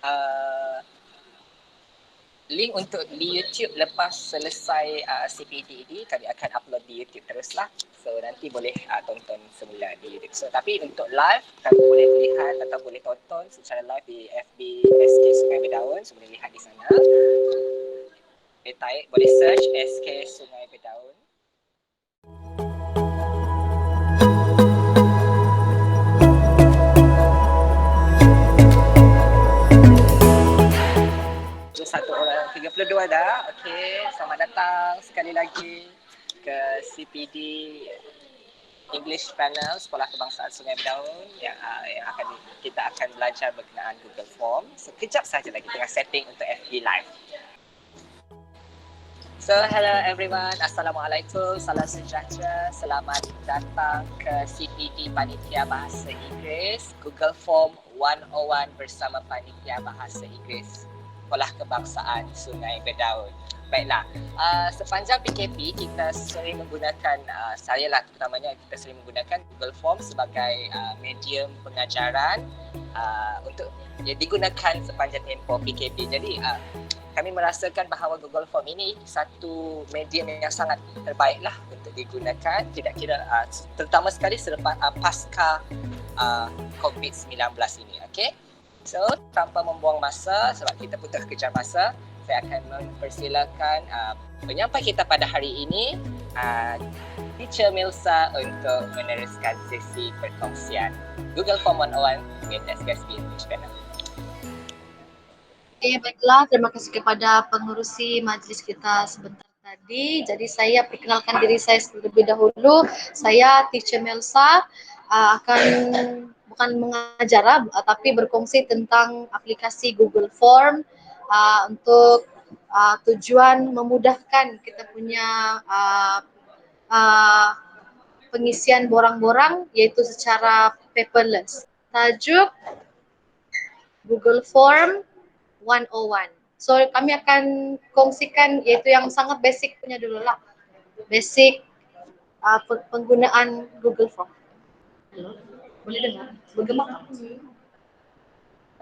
Uh, link untuk di YouTube lepas selesai CPD ini kami akan upload di YouTube teruslah. So nanti boleh tonton semula di YouTube. So tapi untuk live kami boleh lihat atau boleh tonton secara live di FB SK Sungai Bedaun. So boleh lihat di sana. Boleh search SK Sungai Bedaun. Satu orang 32 dah. Okey, selamat datang sekali lagi ke CPD English Panel Sekolah Kebangsaan Sungai Bedaun yang kita akan belajar berkenaan Google Form. Sekejap saja lagi tengah setting untuk FB Live. So, hello everyone. Assalamualaikum. Salam sejahtera. Selamat datang ke CPD Panitia Bahasa Inggeris Google Form 101 bersama Panitia Bahasa Inggeris Sekolah Kebangsaan Sungai Bedaun. Baiklah, sepanjang PKP kita sering menggunakan, saya lah terutamanya, kita sering menggunakan Google Form sebagai medium pengajaran untuk digunakan sepanjang tempoh PKP. Jadi kami merasakan bahawa Google Form ini satu medium yang sangat terbaiklah untuk digunakan, tidak kira terutama sekali selepas pasca COVID-19 ini. Okey. So, tanpa membuang masa sebab kita pun terkejar masa, saya akan mempersilakan penyampai kita pada hari ini, Teacher Milsa, untuk meneruskan sesi perkongsian Google Form 101 with SKSB English Panel. Baiklah, terima kasih kepada pengurusi majlis kita sebentar tadi. Jadi saya perkenalkan diri saya terlebih dahulu. Saya Teacher Milsa, akan bukan mengajar tapi berkongsi tentang aplikasi Google Form untuk tujuan memudahkan kita punya pengisian borang-borang iaitu secara paperless. Tajuk Google Form 101. So kami akan kongsikan iaitu yang sangat basic punya dulu lah. Basic penggunaan Google Form. Hello, boleh dengar? Bergema tak?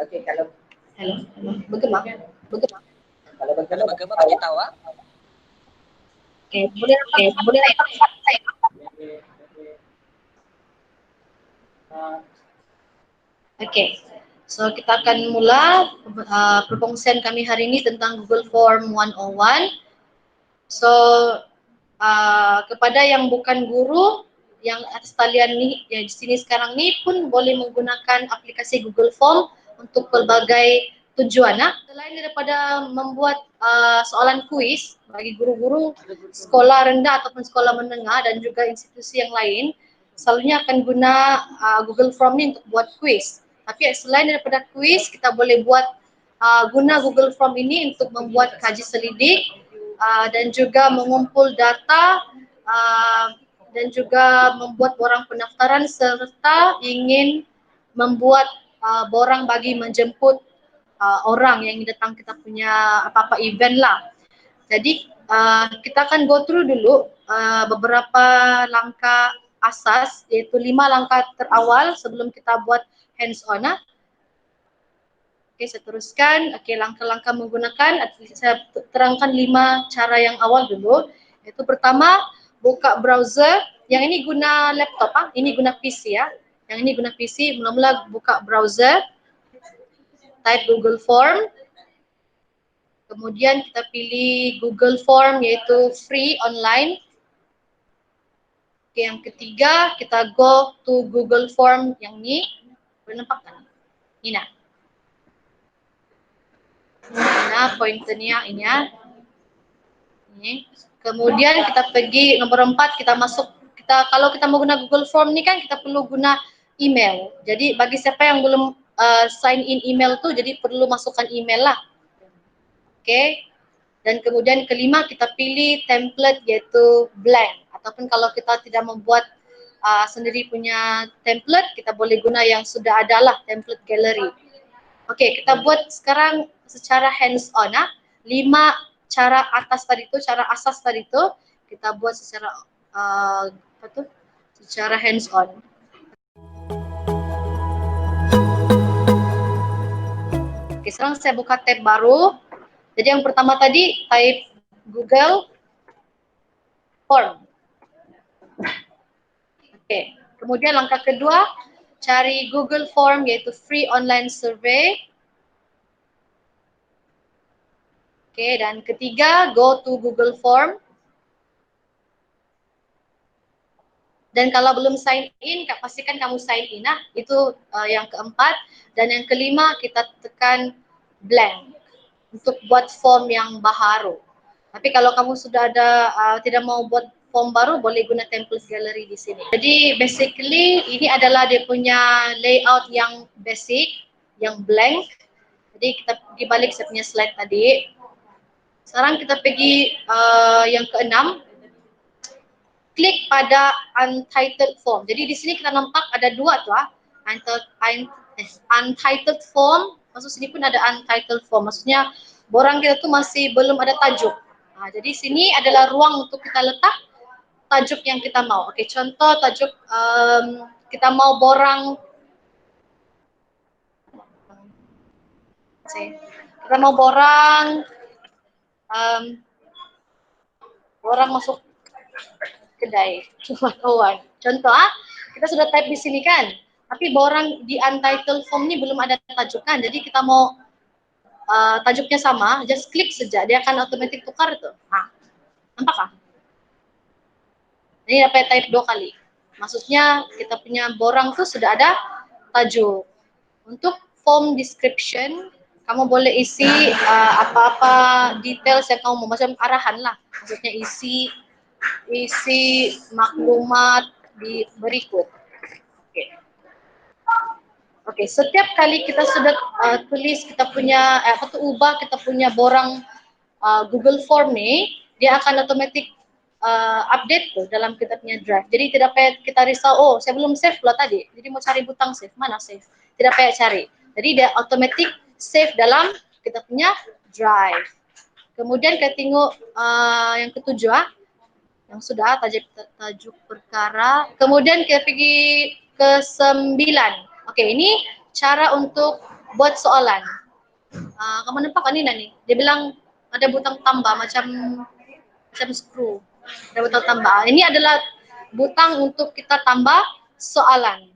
Okey, kalau Hello, bergema? Bergema. Kalau bergema bagi tahu Okey, boleh nampak saya. Okey. So kita akan mula perkongsian kami hari ini tentang Google Form 101. So kepada yang bukan guru, yang atas talian ni yang di sini sekarang ni pun boleh menggunakan aplikasi Google Form untuk pelbagai tujuan. Selain daripada membuat soalan kuis bagi guru-guru sekolah rendah ataupun sekolah menengah dan juga institusi yang lain, selalunya akan guna Google Form ni untuk buat kuis. Tapi selain daripada kuis, kita boleh buat guna Google Form ini untuk membuat kaji selidik dan juga mengumpul data dan juga membuat borang pendaftaran serta ingin membuat borang bagi menjemput orang yang datang kita punya apa-apa event lah. Jadi kita akan go through dulu beberapa langkah asas, iaitu 5 langkah terawal sebelum kita buat hands on. Okey, saya teruskan. Okey, langkah-langkah menggunakan, saya terangkan 5 cara yang awal dulu. Iaitu pertama, buka browser. Yang ini guna laptop, ini guna PC ya. Yang ini guna PC, mula-mula buka browser. Type Google Form. Kemudian kita pilih Google Form iaitu free online. Okey, yang ketiga, kita go to Google Form yang ni. Boleh nampak kan? Ini nah. Nah, pointernya ini ya. Ini. Kemudian kita pergi nomor 4, kita masuk, kalau kita mau guna Google Form ni kan kita perlu guna email. Jadi bagi siapa yang belum sign in email tu, jadi perlu masukkan email lah. Okey. Dan kemudian kelima, kita pilih template iaitu blank. Ataupun kalau kita tidak membuat sendiri punya template, kita boleh guna yang sudah ada lah, template gallery. Okey, kita buat sekarang secara hands on 5 cara atas tadi tu, cara asas tadi tu kita buat secara secara hands on. sekarang saya buka tab baru. Jadi yang pertama tadi type Google Form. Oke, kemudian langkah kedua cari Google Form yaitu free online survey. Oke, dan ketiga go to Google Form. Dan kalau belum sign in, pastikan kamu sign in. Nah, itu yang keempat. Dan yang kelima, kita tekan blank untuk buat form yang baru. Tapi kalau kamu sudah ada tidak mau buat form baru, boleh guna template gallery di sini. Jadi basically ini adalah dia punya layout yang basic, yang blank. Jadi kita pergi balik saya punya slide tadi. Sekarang kita pergi yang keenam. Klik pada untitled form. Jadi di sini kita nampak ada dua tuh, untitled form. Maksud sini pun ada untitled form. Maksudnya borang kita tuh masih belum ada tajuk. Nah, jadi sini adalah ruang untuk kita letak tajuk yang kita mau. Oke, contoh tajuk kita mau borang. Kita mau borang orang masuk kedai kawan. Contoh kita sudah type di sini kan, tapi borang di untitled form ini belum ada tajukan. Jadi kita mau tajuknya sama, just klik saja, dia akan otomatis tukar itu. Nampak kah? Ini dapat type 2 kali. Maksudnya kita punya borang tuh sudah ada tajuk. Untuk form description, kamu boleh isi apa-apa details yang kamu mau, macam arahan lah. Maksudnya isi maklumat di berikut. Oke, setiap kali kita sudah tulis kita punya ubah kita punya borang Google Form nih, dia akan otomatis update tuh dalam kita punya drive. Jadi tidak payah kita risau, oh saya belum save pula tadi. Jadi mau cari butang save, mana save? Tidak payah cari. Jadi dia otomatis save dalam kita punya drive. Kemudian kita tengok yang ketujuh yang sudah tajuk perkara. Kemudian kita pergi ke 9. Oke, ini cara untuk buat soalan. Kamu nampak kan ini nih? Dia bilang ada butang tambah macam screw. Ada butang tambah. Ini adalah butang untuk kita tambah soalan.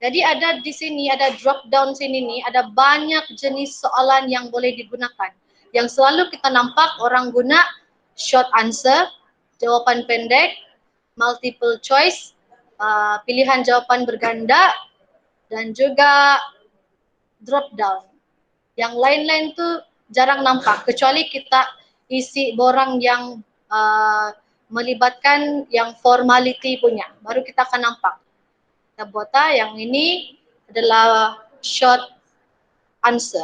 Jadi ada di sini, ada drop down sini nih, ada banyak jenis soalan yang boleh digunakan. Yang selalu kita nampak orang guna short answer, jawapan pendek, multiple choice, pilihan jawapan berganda, dan juga drop down. Yang lain-lain tuh jarang nampak, kecuali kita isi borang yang melibatkan yang formality punya, baru kita akan nampak. Kita buat yang ini adalah short answer.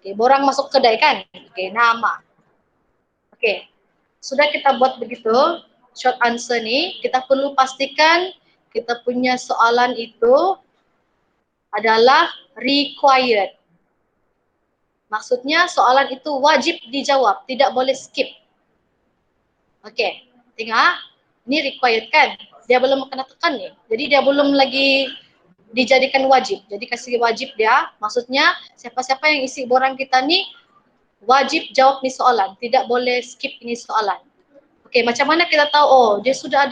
Oke, borang masuk kedai kan? Oke, nama. Oke, sudah kita buat begitu, short answer nih, kita perlu pastikan kita punya soalan itu adalah required. Maksudnya soalan itu wajib dijawab, tidak boleh skip. Oke, tengok, ini required kan? Dia belum kena tekan nih, jadi dia belum lagi dijadikan wajib. Jadi kasih wajib dia, maksudnya siapa-siapa yang isi borang kita nih wajib jawab nih soalan, tidak boleh skip ini soalan. Oke, macam mana kita tahu? Oh, dia sudah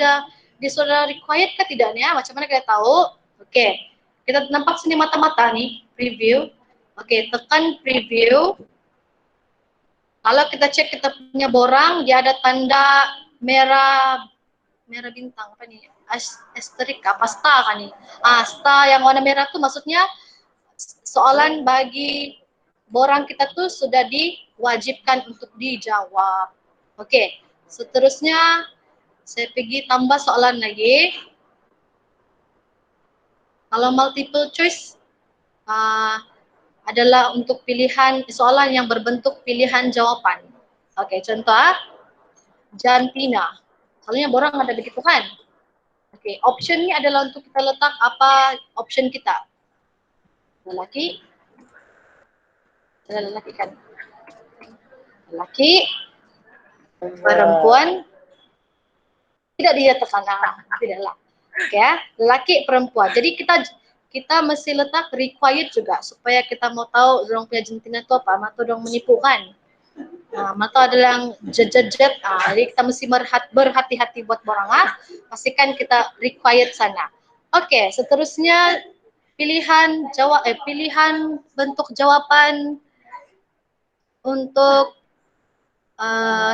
required kah tidak nih? Macam mana kita tahu? Oke, kita nampak sini mata-mata nih, preview. Oke, tekan preview. Kalau kita cek kita punya borang, dia ada tanda merah bintang apa nih? Asterik apa star kan nih? Star yang warna merah tuh maksudnya soalan bagi borang kita tuh sudah diwajibkan untuk dijawab. Oke, seterusnya saya pergi tambah soalan lagi. Kalau multiple choice adalah untuk pilihan soalan yang berbentuk pilihan jawapan. Oke, contoh jantina. Soalnya borang ada begitu kan? Oke, option ini adalah untuk kita letak apa option kita. Lelaki. Lelaki kan? Lelaki. Perempuan. Tidak dia tekan, tidaklah. Oke, lelaki perempuan. Jadi kita mesti letak required juga supaya kita mau tahu dorong punya jantina itu apa, mata dorong menipu kan. Mata adalah yang jet. Jadi kita mesti berhati-hati buat orang pastikan kita required sana. Oke, seterusnya pilihan bentuk jawaban untuk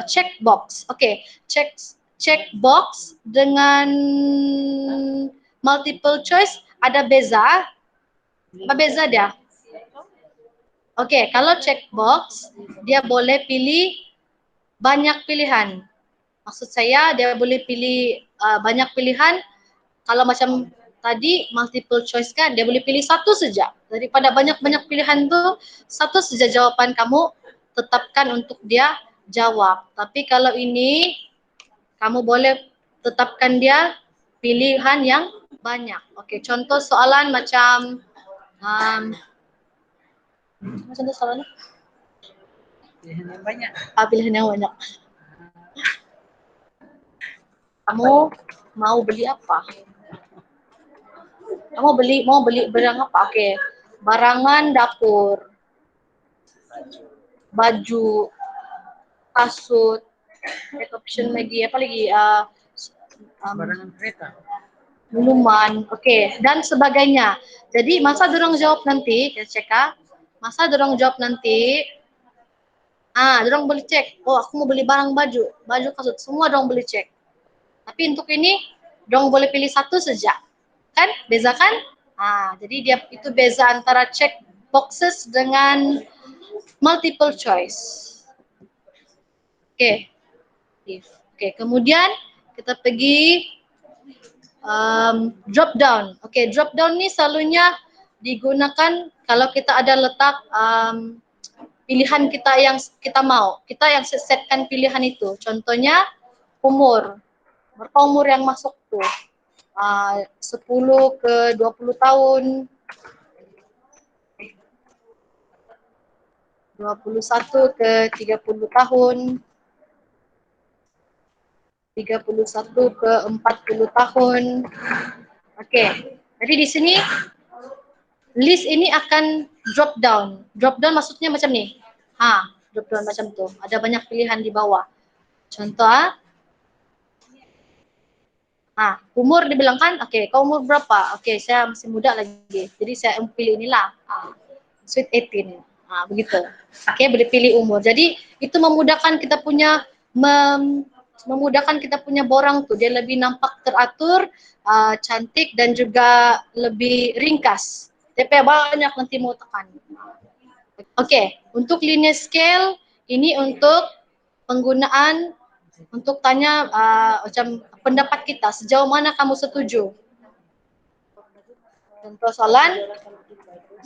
checkbox. Oke, checkbox dengan multiple choice ada beza. Apa beza dia? Oke, kalau checkbox dia boleh pilih banyak pilihan. Maksud saya dia boleh pilih banyak pilihan. Kalau macam tadi multiple choice kan dia boleh pilih satu saja. Daripada banyak-banyak pilihan tuh satu saja jawaban kamu tetapkan untuk dia jawab. Tapi kalau ini kamu boleh tetapkan dia pilihan yang banyak. Oke, contoh soalan macam contoh soalannya? Pilihan yang banyak. Pilihan yang banyak. Kamu mau beli apa? Kamu mau beli barang apa? Oke, barangan dapur, baju, kasut, option lagi apa lagi? Barangan kereta. Minuman, oke, dan sebagainya. Jadi masa dorong jawab nanti, ya cek masa dorong jawab nanti, dorong boleh cek. Oh, aku mau beli barang baju kasut, semua dorong boleh cek. Tapi untuk ini, dorong boleh pilih satu saja, kan? Beza kan? Jadi dia itu beza antara check boxes dengan multiple choice. Oke, kemudian kita pergi drop down. Oke, drop down ini selalunya digunakan kalau kita ada letak pilihan kita yang kita mau. Kita yang setkan pilihan itu. Contohnya umur. Berapa umur yang masuk tuh? 10 ke 20 tahun. 21 ke 30 tahun. 31 ke 40 tahun. Oke. Jadi di sini list ini akan drop down. Drop down maksudnya macam nih. Drop down macam tuh. Ada banyak pilihan di bawah. Contoh, umur dibilang kan, oke, kau umur berapa? Oke, saya masih muda lagi. Jadi saya pilih inilah. Sweet 18. Begitu. Oke, boleh pilih umur. Jadi itu memudahkan kita punya borang tuh. Dia lebih nampak teratur, cantik dan juga lebih ringkas. TP banyak nanti mau tekan. Oke, untuk linear scale ini untuk penggunaan untuk tanya macam pendapat kita sejauh mana kamu setuju. Contoh soalan,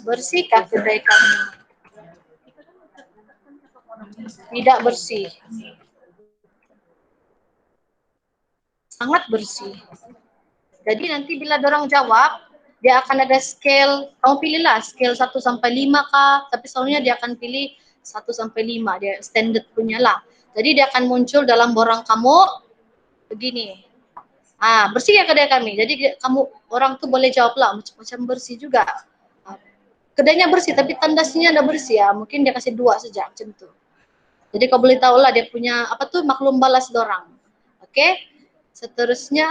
bersihkah kedai kamu? Tidak bersih. Sangat bersih. Jadi nanti bila dorang jawab, dia akan ada scale, kamu pilihlah scale 1 sampai 5 kah, tapi selalunya dia akan pilih 1 sampai 5, dia standard punya lah. Jadi dia akan muncul dalam borang kamu begini. Bersih ya kedai kami. Jadi kamu orang tuh boleh jawab lah macam bersih juga. Kedainya bersih tapi tandasnya ada bersih ya, mungkin dia kasih 2 saja macam tu. Jadi kau boleh tahu lah dia punya apa tuh maklum balas dorang. Oke. Seterusnya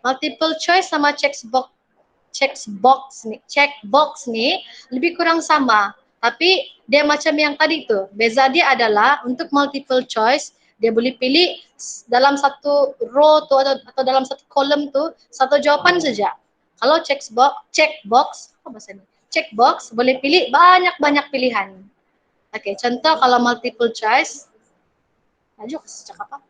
multiple choice sama checkbox nih lebih kurang sama, tapi dia macam yang tadi tuh. Beza dia adalah untuk multiple choice dia boleh pilih dalam satu row tuh atau dalam satu kolom tuh satu jawaban saja. Kalau checkbox boleh pilih banyak pilihan. Oke, contoh kalau multiple choice, lanjut cakap apa?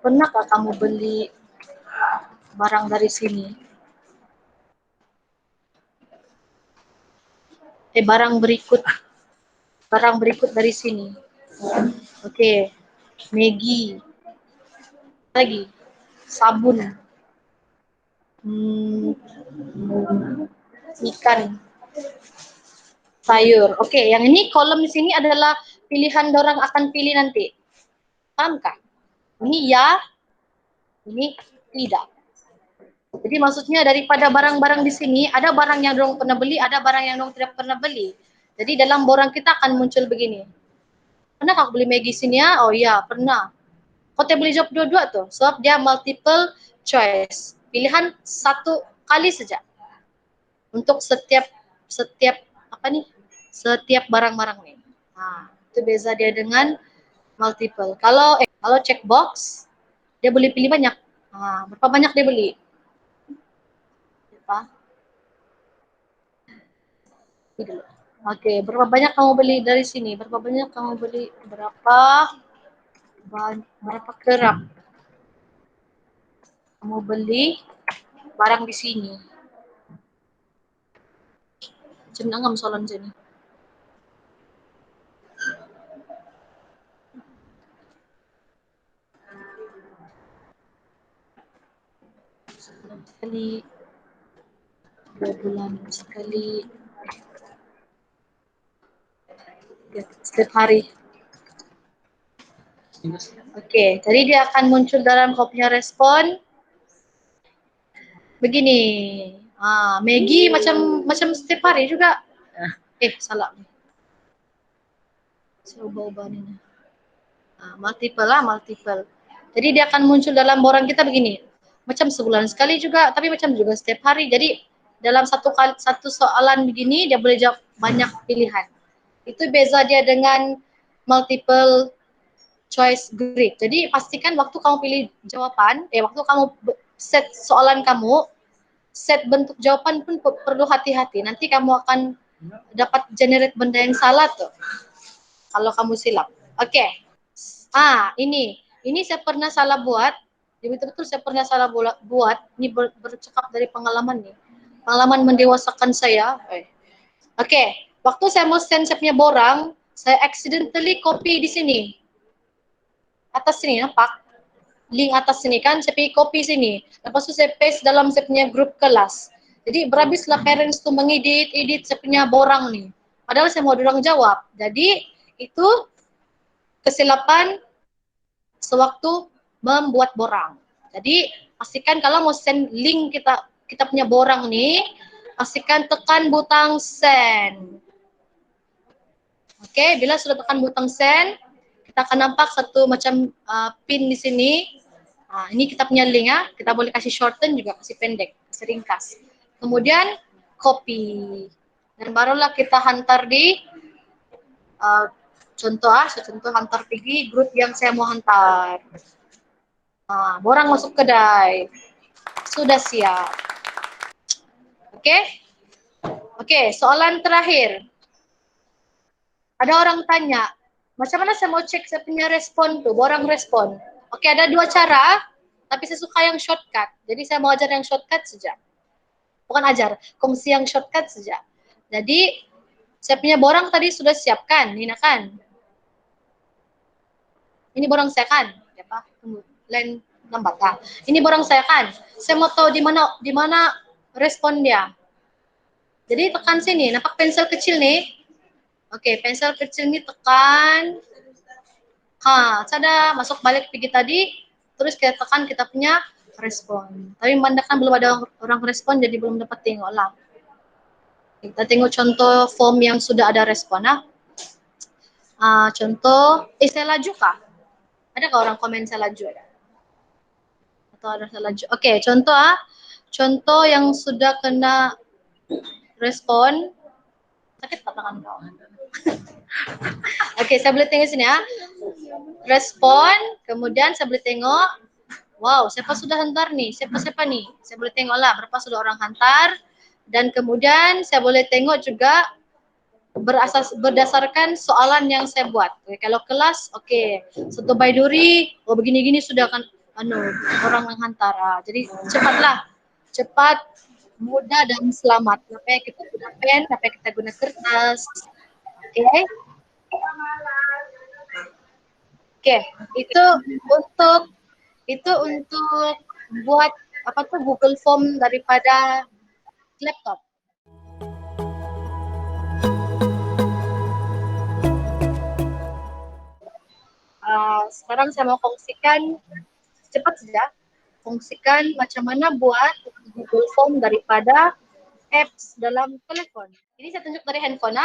Pernahkah kamu beli barang dari sini? Barang berikut dari sini. Oke, Maggi, lagi sabun, ikan, sayur. Oke, yang ini kolom di sini adalah pilihan dorang akan pilih nanti. Pahamkah? Ini ya, ini tidak. Jadi maksudnya daripada barang-barang di sini, ada barang yang dong pernah beli, ada barang yang dong tidak pernah beli. Jadi dalam borang kita akan muncul begini. Pernah kau beli Maggi sini ya? Oh iya, pernah. Kau boleh jawab dua-dua tuh, sebab dia multiple choice. Pilihan satu kali saja untuk setiap setiap apa nih? Setiap barang-barang nih. Nah, itu beza dia dengan multiple. Kalau checkbox, dia boleh pilih banyak. Nah, berapa banyak dia beli? Berapa? Ini dulu. Oke, berapa banyak kamu beli dari sini? Berapa banyak kamu beli? Berapa kerap kamu beli barang di sini? Cenangam soalan sini. Sekali, 2 bulan sekali, ya, setiap hari. Oke, jadi dia akan muncul dalam kopinya respon begini. Maggie macam setiap hari juga. Salah. Saya ubah-ubah nih. Multiple lah, multiple. Jadi dia akan muncul dalam borang kita begini. Macam sebulan sekali juga, tapi macam juga setiap hari. Jadi dalam satu soalan begini dia boleh jawab banyak pilihan. Itu beza dia dengan multiple choice grid. Jadi pastikan waktu kamu pilih jawaban, waktu kamu set soalan kamu, set bentuk jawaban pun perlu hati-hati. Nanti kamu akan dapat generate benda yang salah tuh. Kalau kamu silap. Oke. Ini saya pernah salah buat. Betul-betul saya pernah salah buat. Ini bercakap dari pengalaman nih. Pengalaman mendewasakan saya. Oke. Waktu saya mau send saya punya borang, saya accidentally copy di sini. Atas sini, nampak? Link atas sini kan, saya pilih copy sini. Lepas itu saya paste dalam saya punya grup kelas. Jadi berhabislah parents tuh edit saya punya borang nih. Padahal saya mau dorong jawab. Jadi itu kesilapan sewaktu membuat borang. Jadi pastikan kalau mau send link kita punya borang nih, pastikan tekan butang send. Oke, bila sudah tekan butang send, kita akan nampak satu macam pin di sini. Ini kita punya link ya, kita boleh kasih shorten juga, kasih pendek, kasih ringkas. Kemudian copy. Dan barulah kita hantar di contoh hantar pergi grup yang saya mau hantar. Borang masuk kedai. Sudah siap. Oke, soalan terakhir. Ada orang tanya, macam mana saya mau cek saya punya respon tuh, borang respon. Oke, ada 2 cara, tapi saya suka yang shortcut. Jadi saya mau ajar yang shortcut saja. Bukan ajar, kongsi yang shortcut saja. Jadi saya punya borang tadi sudah siapkan, Nina kan? Ini borang saya kan? Ya Pak, tunggu. Lain lambat. Ini borang saya kan? Saya mau tahu di mana respon dia. Jadi tekan sini, nampak pensel kecil nih? Oke, pensel kecil ini tekan. Sada masuk balik pergi tadi, terus kita tekan kita punya respon. Tapi memandangkan belum ada orang respon, jadi belum dapat tengok lah. Kita tengok contoh form yang sudah ada respon. Contoh, saya laju kah? Adakah orang komen saya laju? Atau ada saya laju? Oke, contoh yang sudah kena respon. Sakit tak tangan kau? Oke, saya boleh tengok sini ya. Respon, kemudian saya boleh tengok. Wow, siapa sudah hantar nih? Siapa nih? Saya boleh tengok lah berapa sudah orang hantar. Dan kemudian saya boleh tengok juga berdasarkan soalan yang saya buat. Oke, kalau kelas, Soto Baiduri, begini-gini sudah kan orang yang hantar. Jadi cepatlah, cepat, mudah dan selamat. Sampai kita guna pen, sampai kita guna kertas. Oke, itu untuk buat Google Form daripada laptop. sekarang saya mau kongsikan cepat saja. Kongsikan macam mana buat Google Form daripada apps dalam telepon. Ini saya tunjuk dari handphone.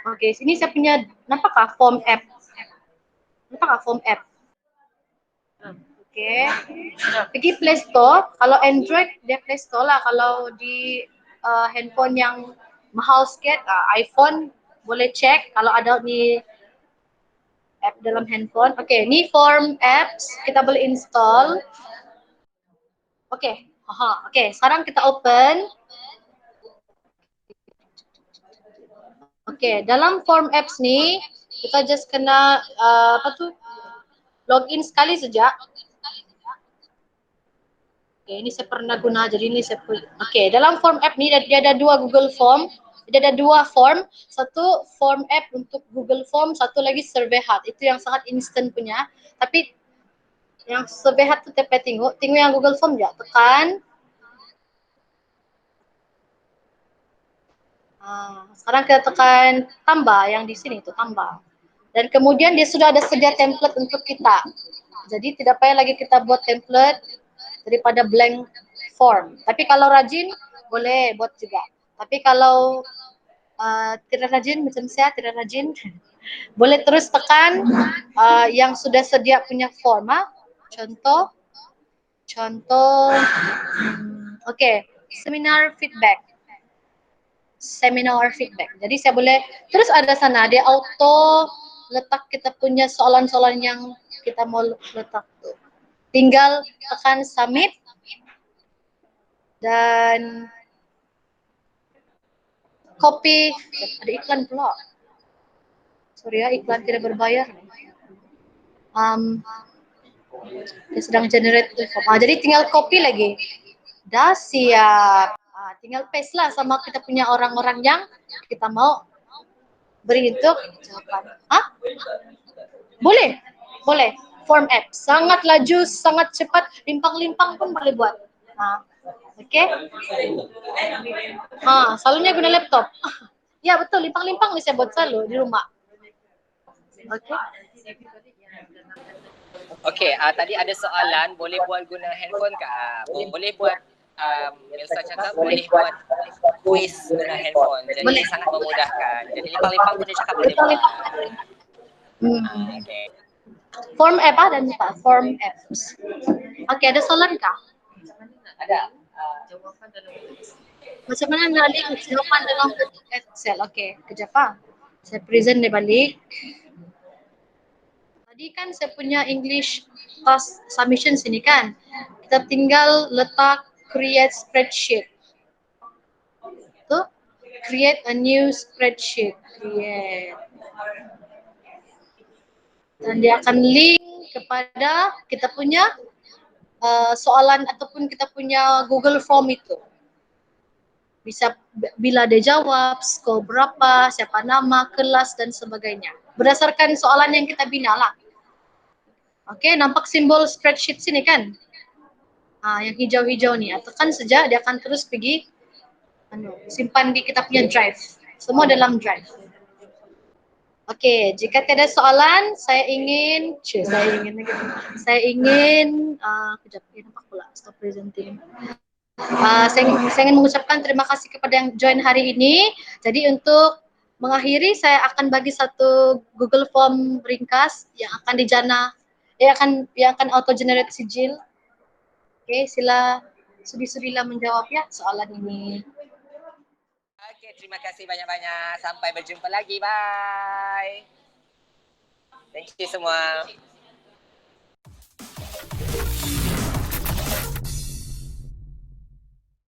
Oke, sini saya punya, nampakkah form app? Nampakkah form app? Oke, pergi Play Store. Kalau Android dia Play Store lah. Kalau di handphone yang mahal sikit, iPhone boleh cek kalau ada di app dalam handphone. Oke, ini form apps kita boleh install. Oke, oke. Sekarang kita open. Oke, dalam form apps ni kita just kena login sekali saja. Oke, ini saya pernah guna, jadi ini saya oke, dalam form app ni dia ada dua Google Form. Dia ada dua form, satu form app untuk Google Form, satu lagi Survey Hut. Itu yang sangat instant punya. Tapi yang Survey Hut tu tengok yang Google Form je, tekan. Sekarang kita tekan tambah yang di sini tu tambah. Dan kemudian dia sudah ada sedia template untuk kita. Jadi tidak payah lagi kita buat template daripada blank form. Tapi kalau rajin boleh buat juga. Tapi kalau tidak rajin macam saya tidak rajin, boleh terus tekan yang sudah sedia punya form. Contoh, okay, seminar feedback. Jadi saya boleh terus ada sana dia auto letak kita punya soalan-soalan yang kita mau letak tuh. Tinggal tekan submit dan copy. Ada iklan pula. Sorry ya, iklan tidak berbayar. Dia sedang generate form. Jadi tinggal copy lagi. Dah siap. Tinggal paste lah sama kita punya orang-orang yang kita mau beri untuk jawaban. Boleh, boleh. Form app sangat laju, sangat cepat, limpang-limpang pun boleh buat. Oke. Selalunya guna laptop. Ya betul, limpang-limpang nih saya buat selalu di rumah. Oke. Okey, tadi ada soalan boleh buat guna handphone ke? Boleh buat Melsa cakap boleh buat quiz guna handphone. Jadi boleh. Sangat memudahkan. Jadi limpang-limpang pun dia cakap boleh buat. Okay. Form app dan form apps. Okey, ada soalan kah? Ada. Macam mana nak jawapan dalam bentuk Excel? Okey, kejap saya present dia balik. Tadi kan saya punya English task submission sini kan. Kita tinggal letak create spreadsheet. Tu, create a new spreadsheet. Create. Dan dia akan link kepada kita punya soalan ataupun kita punya Google Form itu. Bisa bila dia jawab, skor berapa, siapa nama, kelas dan sebagainya. Berdasarkan soalan yang kita bina lah. Oke, nampak simbol spreadsheet sini kan? Yang hijau-hijau nih. Tekan saja, dia akan terus pergi simpan di kita punya drive. Semua dalam drive. Oke, jika tidak soalan, saya ingin kejap, nampak pula stop presenting. Saya ingin mengucapkan terima kasih kepada yang join hari ini. Jadi untuk mengakhiri, saya akan bagi satu Google Form ringkas yang akan yang akan auto generate sijil. Oke, sila sudi-sudilah menjawab ya soalan ini. Oke, terima kasih banyak-banyak. Sampai berjumpa lagi. Bye. Thank you semua.